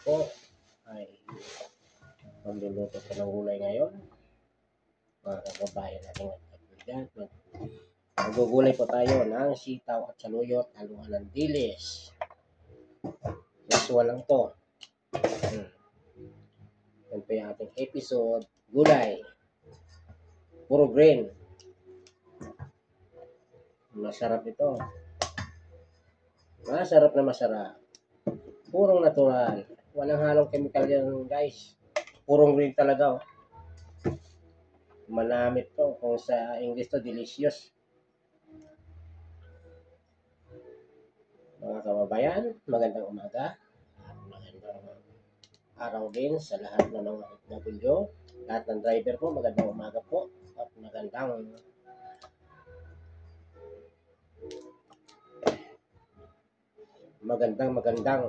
Ako ay magluluto ko ng gulay ngayon. Mga kababayan natin at kaibigan, magugulay po tayo ng sitaw at saluyot, haluan ng dilis. Last one lang to. Yan po yung ating episode, gulay. Puro green. Masarap ito. Masarap na masarap. Purong natural. Walang halong chemical yan, guys. Purong green talaga. Oh. Malamit to. Kung sa English to, delicious. Mga kababayan, magandang umaga. Magandang araw din sa lahat ng mga OFW. Lahat ng driver po, magandang umaga po. At magandang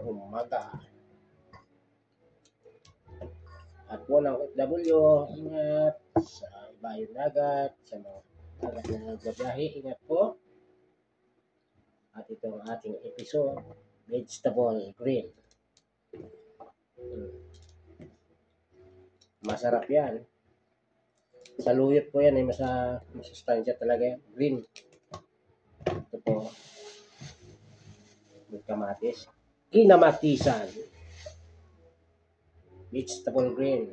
umaga. At po ng OFW, ingat sa ibayong dagat, sa mga dagat na nagbabiyahe, ingat po. At ito ang ating episode, vegetable grill. Masarap yan. Saluyot po yan, masustansya talaga yan. Green. Ito po, may kamatis. Kinamatisan. Vegetable green.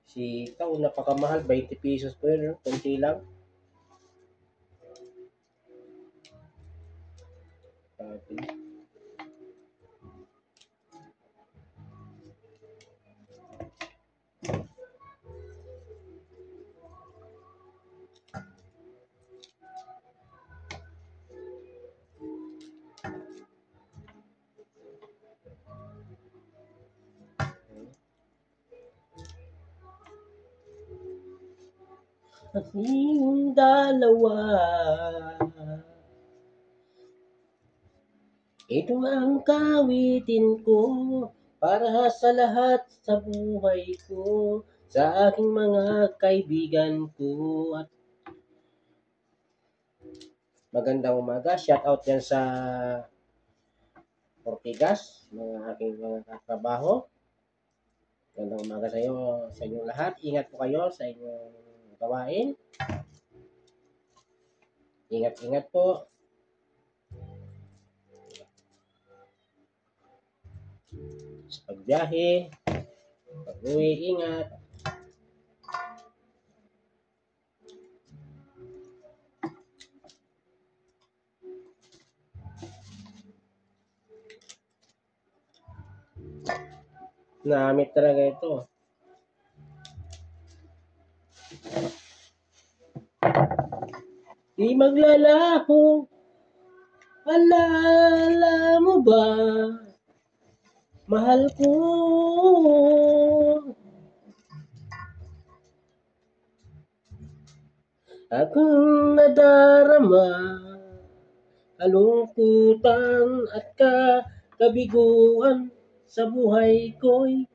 Sitaw, napakamahal. 20 pesos po yun. Kunti lang. Ating dalawa, ito ang kawitin ko para sa lahat sa buhay ko, sa aking mga kaibigan ko. At magandang umaga, shout out yan sa Ortigas, mga aking mga katrabaho. Magandang umaga sa iyo, sa inyong lahat. Ingat po kayo sa inyong gawain. Ingat po. Sa pagbiyahe, pag-uwi, ingat. Namit talaga ito. Di maglalaho, alala mo ba, mahal ko. Akong nadarama, kalungkutan at kabiguan sa buhay ko'y